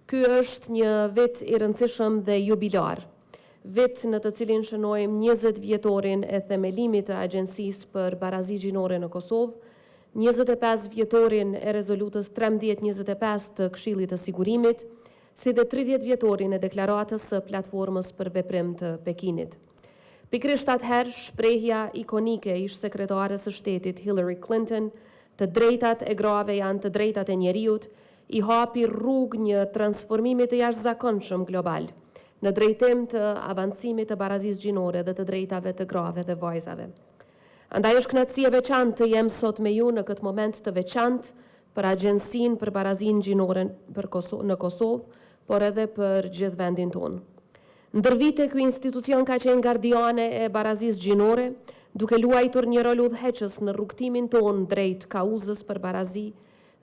Ky është një vit I rëndësishëm dhe jubilar, vit në të cilin shënojmë 20 vjetorin e themelimit të Agjencisë për Barazi Gjinore në Kosovë, 25 vjetorin e rezolutës 1325 të Këshillit të Sigurimit, si dhe 30 vjetorin e deklaratës së platformës për veprim të Pekinit. Pikrisht atëherë, shprehja ikonike ish sekretarës së shtetit Hillary Clinton, të drejtat e grave janë të drejtat e njeriut, I hapi rrugë një transformimi të jashtëzakonshëm global, në drejtim të avancimit të barazisë gjinore dhe të drejtave të grave dhe vajzave. Andaj është kënaqësi e veçantë të jem sot me ju në këtë moment të veçantë për Agjensinë për Barazinë Gjinore në Kosovë, por edhe për gjithë vendin tonë. Ndër vite, ky institucion ka qenë gardiane e barazisë gjinore, duke luajtur një rol udhëheqës në rrugtimin tonë drejt kauzës për barazi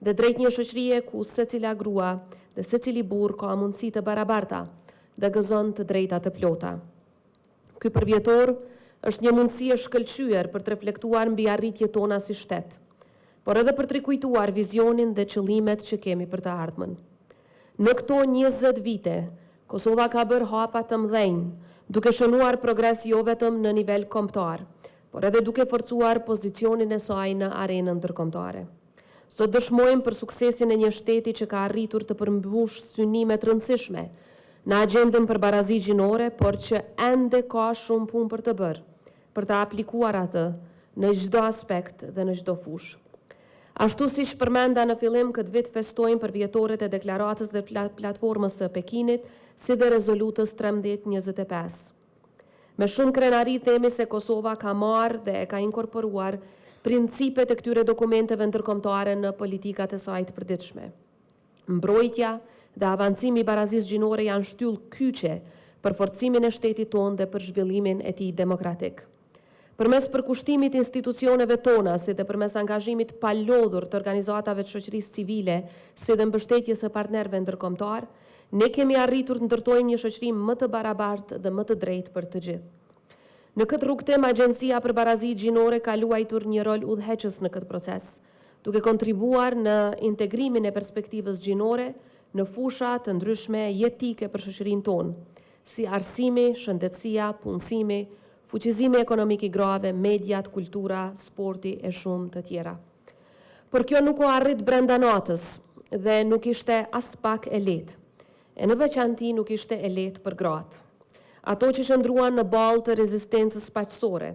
dhe drejt një shoqërie ku secila grua dhe secili burr ka mundësi të barabarta dhe gëzon të drejta të plota. Ky përvjetor është një mundësi e shkëlqyer për të reflektuar mbi arritjet tona si shtet, por edhe për të rikujtuar vizionin dhe qëllimet që kemi për të ardhmen. Në këto 20 vite, Kosova ka bërë hapa të mëdhenj, duke shënuar progres jo vetëm në nivel kombëtar, por edhe duke forcuar pozicionin e saj në arenën ndërkombëtare. Sot dëshmojmë për suksesin e një shteti që ka arritur të përmbush synimet rëndësishme në agjendën për barazi gjinore, por që ende ka shumë punë për të bërë, për të aplikuar atë në çdo aspekt dhe në çdo fushë. Ashtu si shpërmenda në fillim, këtë vit festojmë për vjetoret e deklaratës dhe platformës së Pekinit, si dhe rezolutës 1325. Me shumë krenari themi se Kosova ka marrë dhe e ka inkorporuar principet e këtyre dokumenteve ndërkombëtare në politikat e saj të përditshme. Mbrojtja dhe avancimi I barazisë gjinore janë shtyllë kyçe për forcimin e shtetit tonë dhe për zhvillimin e tij demokratik. Përmes përkushtimit institucioneve tona, si dhe përmes angazhimit palodhur të organizatave të shoqërisë civile, si dhe mbështetjes së partnerëve ndërkombëtar, ne kemi arritur të ndërtojmë një shoqëri më të barabartë dhe më të drejtë për të gjithë. Në këtë rrugtim, Agjencia për Barazi Gjinore ka luajtur një rol udhëheqës në këtë proces, duke kontribuar në integrimin e perspektivës gjinore në fusha të ndryshme jetike për shoqërinë tonë, si arsimi, shëndetësia, punësimi, fuqizimi ekonomik I grave, mediat, kultura, sporti e shumë të tjera. Por kjo nuk u arrit brenda natës dhe nuk ishte as pak e lehtë. E në veçanti nuk ishte e lehtë për gratë. Ato që qëndruan në balë të rezistencës paqësore,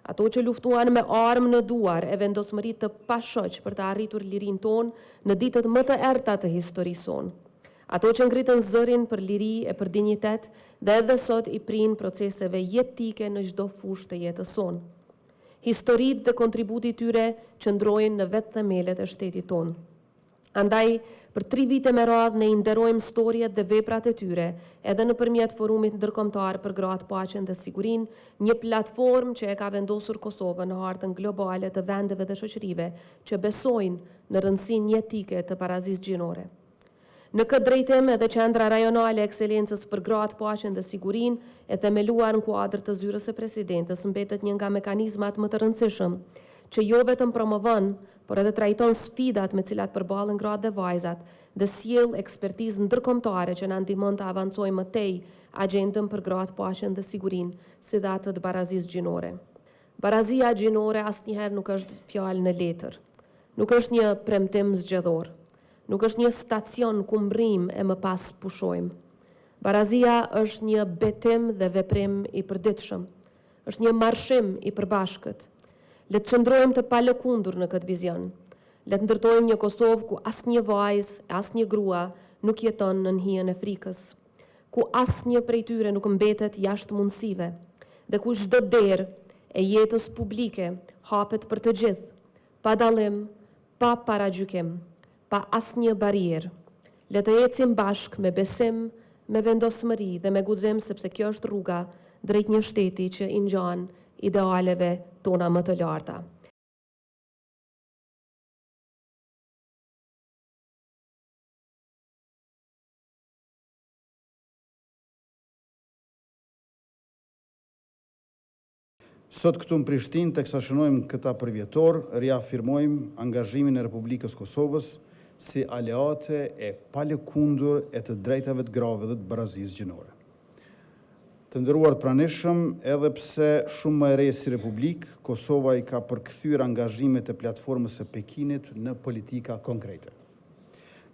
ato që luftuan me armë në duar e vendosmëri të pashoq për të arritur lirinë tonë në ditët më të errta të historisë sonë. Ato që ngritën zërin për liri e për dinjitet dhe edhe sot I prinë proceseve jetike në çdo fushë të jetës sonë. Historitë dhe kontributi tyre qëndrojnë në vetë themelet e shtetit tonë. Andaj, për 3 vite me radhë ne I nderojmë storjet dhe veprat e tyre, edhe nëpërmjet forumit ndërkombëtar për gratë, paqen dhe sigurinë, një platformë që e ka vendosur Kosovën në hartën globale të vendeve dhe shoqërive që besojnë në rëndësinë jetike të barazisë gjinore. Në këtë drejtim, edhe Qendra Rajonale e Ekselencës për gratë, paqen dhe sigurinë, e themeluar në kuadër të zyrës së presidentës, mbetet një nga mekanizmat më të rëndësishëm, që jo vetëm promovon, por edhe trajton sfidat me cilat përballen gratë dhe vajzat dhe sjell ekspertizë ndërkombëtare që na ndihmon të avancojmë më tej agjendën për gratë, paqen dhe sigurinë, si dhe atë të barazisë gjinore. Barazia gjinore asnjëherë nuk është fjalë në letër. Nuk është një premtim zgjedhor. Nuk është një stacion ku mbrim e më pas pushojmë. Barazia është një betim dhe veprim I përditshëm. Është një marshim I përbashkët. Le të qëndrojmë të palëkundur në këtë vizion. Le të ndërtojmë një Kosovë ku asnjë vajzë, asnjë grua nuk jeton në hijen e frikës, ku asnjë prej tyre nuk mbetet jashtë mundësive, dhe ku çdo derë e jetës publike hapet për të gjithë, pa dallim, pa paragjykim, pa asnjë barierë. Le të ecim bashkë me besim, me vendosmëri dhe me guxim, sepse kjo është rruga drejt një shteti që I ngjan idealeve tona më të larta. Sot këtu në Prishtinë, teksa shënojmë këta përvjetor, riafirmojmë angazhimin e Republikës Kosovës si aleate e palëkundur e të drejtave të grave dhe të barazisë gjinore. Të nderuar të pranishëm, edhe pse shumë më e re si Republikë, Kosova i ka përkthyer angazhimet e platformës së Pekinit në politika konkrete.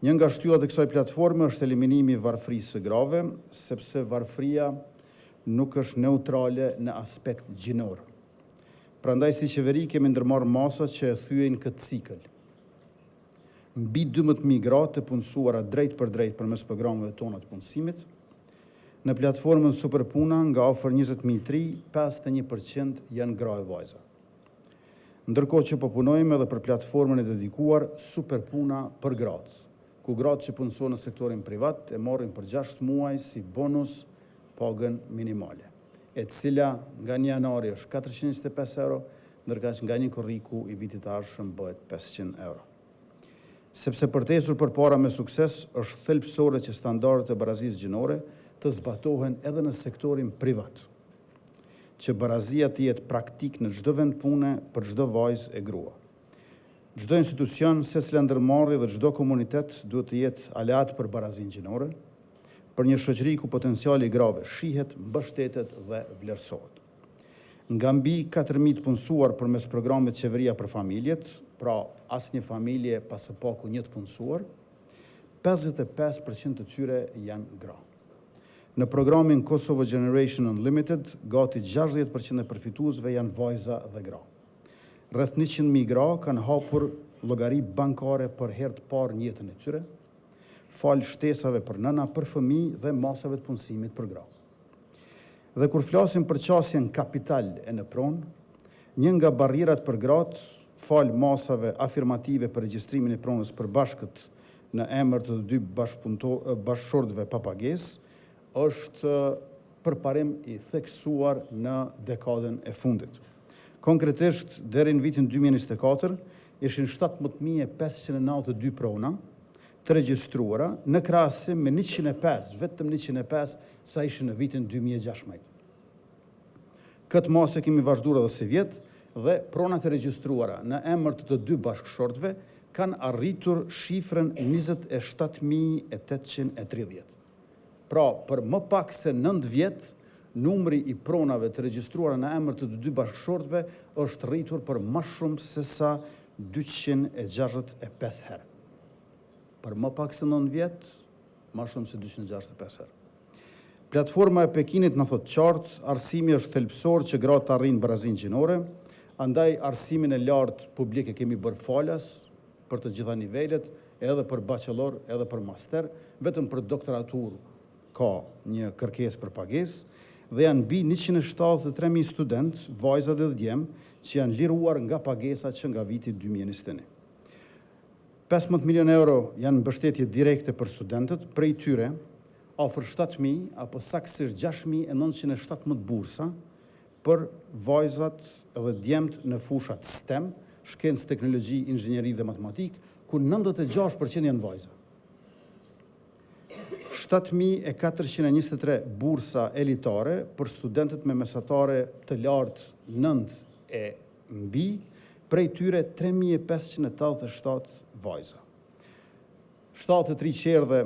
Një nga shtyllat e kësaj platforme është eliminimi i varfërisë së grave, sepse varfëria nuk është neutrale në aspekt gjinor. Prandaj si qeveri kemi ndërmarrë masa që e thyejnë këtë cikël. Mbi 12.000 gra të punësuara drejt për drejt përmes programeve tona të punësimit. Në platformën Superpuna, nga afër 20.003, 51% janë gra e vajza. Ndërkohë që po punojmë edhe për platformën e dedikuar Superpuna për gratë, ku gratë që punësojnë në sektorin privat e marrin për 6 muaj si bonus pagën minimale, e cila nga 1 janari është 425 euro, ndërkaq nga një korriku i vitit të ardhshëm bëhet 500 euro. Sepse përtesur përpara me sukses, është thelbësore që standardet e barazisë gjinore të zbatohen edhe në sektorin privat, që barazia të jetë praktik në çdo vend pune për çdo vajzë e grua. Çdo institucion, secila ndërmarrje dhe çdo komunitet duhet të jetë aleat për barazinë gjinore, për një shoqëri ku potenciali i grave shihet, mbështetet dhe vlerësohet. Nga mbi 4.000 punësuar përmes programit Qeveria për familjet, pra asnjë familje pas së paku një të punësuar, 55% të tyre janë gra. Në programin Kosovo Generation Unlimited, gati 60% e përfituesve janë vajza dhe gra. Rreth 100.000 gra kanë hapur llogari bankare për herë të parë në jetën e tyre, fal shtesave për nëna, për fëmijë dhe masave të punësimit për gra. Dhe kur flasim për qasjen kapital e në pronë, një nga barrierat për gratë, fal masave afirmative për regjistrimin e pronës përbashkët në emër të dy bashkëshortëve pa pagesë, është përparim i theksuar në dekadën e fundit. Konkretisht, deri në vitin 2024, ishin 17.592 prona të regjistruara në krahasim me 105, vetëm 105 sa ishin në vitin 2016. Këtë masë kemi vazhduar edhe si vjet dhe pronat e regjistruara në emër të dy bashkëshortëve kanë arritur shifrën 27.830. Pra, për më pak se 9 vjet, numri i pronave të regjistruara në emër të dy bashkëshortëve është rritur për më shumë se sa 265 herë. Për më pak se 9 vjet, më shumë se 265 herë. Platforma e Pekinit në thotë qartë, arsimi është thelbësor që gratë arrin barazinë gjinore, andaj arsimin e lartë publik e kemi bërë falas për të gjitha nivelet, edhe për bachelor, edhe për master, vetëm për doktoratur ka një kërkesë për pagesë, dhe janë mbi 173.000 student, vajza dhe djemë, që janë liruar nga pagesa që nga viti 2021. 15 milion euro janë mbështetje direkte për studentët, prej tyre afër 7.000 apo saktësisht 6.917 bursa për vajzat dhe djemt në fushat STEM, shkencë, teknologji, inxhinieri dhe matematikë, ku 96% janë vajza. 7.423 bursa elitare për studentët me mesatare të lartë 9 e mbi, prej tyre 3.587 vajza. 73 qerdhe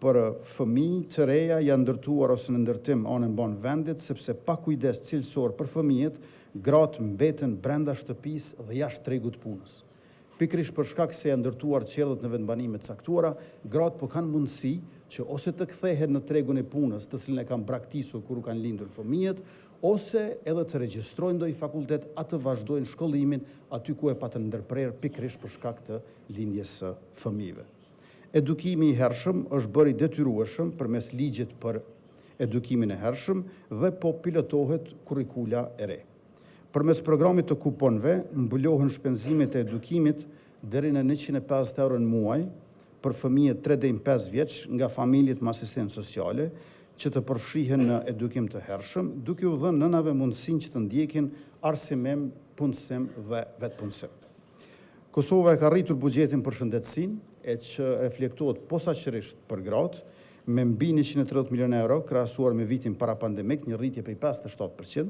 për fëmijë të reja janë ndërtuar ose në ndërtim anën banë vendit, sepse pa kujdes cilësor për fëmijët, gratë mbeten brenda shtëpisë dhe jashtë tregut punës. Pikërisht për shkak se janë ndërtuar qerdhet në vendbanime të caktuara, gratë po kanë mundësi që ose të kthehen në tregun e punës, të cilën e kanë braktisur kur u kanë lindur fëmijët, ose edhe të regjistrojnë ndonjë fakultet, atë vazhdojnë shkollimin aty ku e patën ndërprer pikërisht për shkak të lindjes së fëmijëve. Edukimi i hershëm është bërë i detyrueshëm përmes ligjit për edukimin e hershëm dhe po pilotohet kurrikula e re. Përmes programit të kuponëve mbulohen shpenzimet e edukimit deri në 150 euro në muaj për fëmijët 3 deri në 5 vjeç nga familjet me asistencë sociale që të përfshihen në edukim të hershëm, duke u dhënë nënave mundësinë që të ndjekin arsimim, punësim dhe vetpunësim. Kosova e ka rritur buxhetin për shëndetësinë, e që reflektohet posaçërisht për gratë, me mbi 130 milion euro, krahasuar me vitin para pandemik, një rritje prej 57%,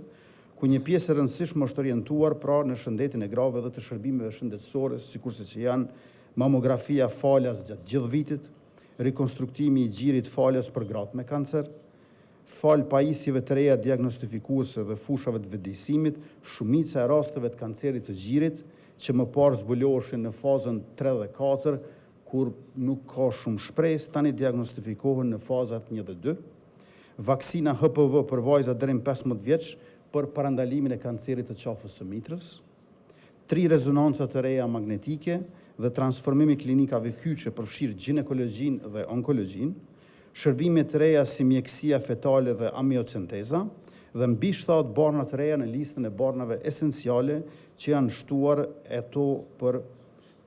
ku një pjesë e rëndësishme është orientuar pra në shëndetin e grave dhe të shërbimeve shëndetësore, sikurse që janë mamografia falas gjatë gjithë vitit, rekonstruktimi i gjirit falas për gratë me kancer, fal pajisjeve të reja diagnostifikuese dhe fushave të vëdësimit, shumica e rasteve të kancerit të gjirit, që më parë zbuloheshin në fazën 3 dhe 4, kur nuk ka shumë shpresë, tani diagnostifikohen në fazat 1 dhe 2. Vaksina HPV për vajza deri në 15 vjeç për parandalimin e kancerit të qafës së mitrës, 3 rezonanca të reja magnetike dhe transformimi klinikave kyçe përfshirë ginekologjinë dhe onkologjinë, shërbime të reja si mjekësia fetale dhe amiocenteza, dhe mbi 7 barna të reja në listën e barnave esenciale që janë shtuar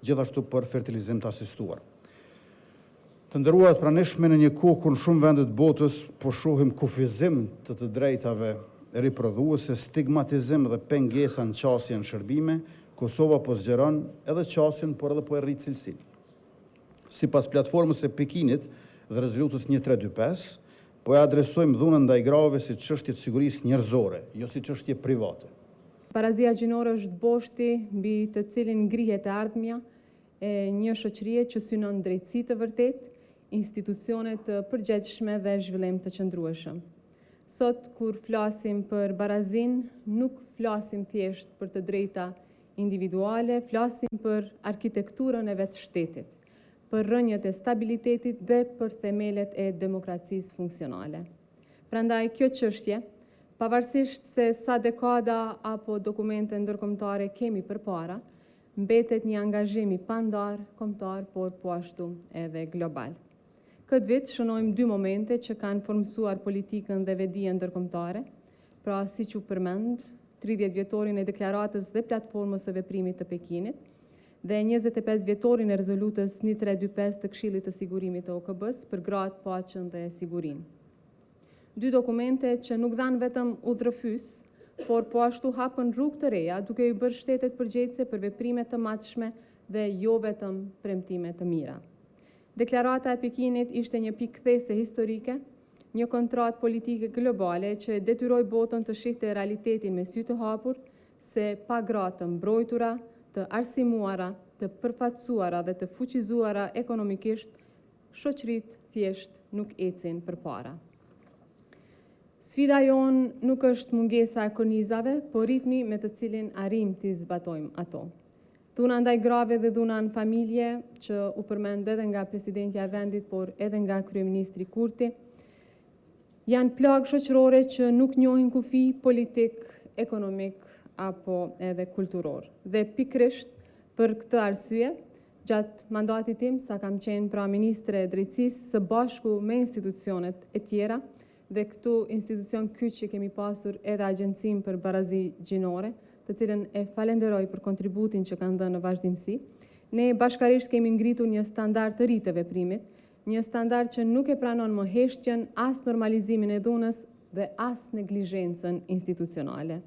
gjithashtu për fertilizim të asistuar. Të nderuarat pranishme, në një kohë kur në shumë vendet botës po shohim kufizim të drejtave riprodhuese, stigmatizim dhe pengesa në qasje në shërbime, Kosova po zgjeron edhe qasjen, por edhe po e rrit cilësinë. Sipas platformës e Pekinit dhe rezolutës 1325, po e adresojmë dhunën ndaj grave si çështje të sigurisë njerëzore, jo si çështje private. Barazia gjinore është boshti mbi të cilin ngrihet e ardhmja e një shoqërie që synon drejtësi të vërtetë, institucione të përgjegjshme dhe zhvillim të qëndrueshëm. Sot, kur flasim për barazin, nuk flasim thjesht për të drejta individuale, flasim për arkitekturën e vetë shtetit, për rrënjët e stabilitetit dhe për themelet e demokracisë funksionale. Prandaj, kjo çështje, pavarësisht se sa dekada apo dokumente ndërkombëtare kemi përpara, mbetet një angazhim i pandar, kombëtar, por po ashtu edhe global. Këtë vit shënojmë 2 momente që kanë formësuar politikën dhe vedijen ndërkombëtare, pra si që përmend, 30 vjetorin e deklaratës dhe platformës së veprimit të Pekinit, dhe 25 vjetorin e rezolutës 1325 të Këshillit të Sigurimit të OKB-s për gratë, paqen dhe sigurinë. 2 dokumente që nuk dhanë vetëm udhërfys, por po ashtu hapën rrugë të reja, duke i bërë shtetet përgjegjëse për veprime të matshme dhe jo vetëm premtime të mira. Deklarata e Pekinit ishte një pikë kthese historike, një kontratë politike globale që detyroi botën të shihte realitetin me sy të hapur, se pa gratë të mbrojtura, të arsimuara, të përfaqësuara dhe të fuqizuara ekonomikisht, shoqëritë thjesht nuk ecin përpara. Sfida jonë nuk është mungesa e kornizave, por ritmi me të cilin arrim t'i zbatojmë ato. Dhuna ndaj grave dhe dhuna në familje, që u përmend edhe nga presidentja e vendit, por edhe nga kryeministri Kurti, janë plagë shoqërore që nuk njohin kufi politik, ekonomik apo edhe kulturor. Dhe pikërisht për këtë arsye, gjatë mandatit tim, sa kam qenë pra ministre e drejtësisë së bashku me institucionet e tjera, dhe këtu institucion kyç që kemi pasur edhe Agjencinë për Barazi Gjinore, të cilën e falenderoj për kontributin që kanë dhënë në vazhdimsi, ne bashkarisht kemi ngritur një standard të ri të veprimit, një standard që nuk e pranon më heshtjen, as normalizimin e dhunës dhe as neglizhencën institucionale.